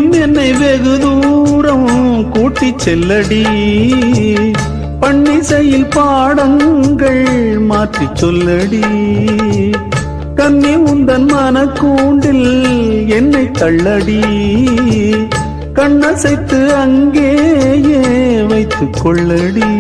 இன்னும் என்னை வெகு தூரம் கூட்டிச் செல்லடி, பன்னிசையில் பாடங்கள் மாற்றிச் சொல்லடி. கன்னி உந்தன் மனக்கூண்டில் என்னை தள்ளடி, கண்ணசைத்து அங்கேயே வைத்துக் கொள்ளடி.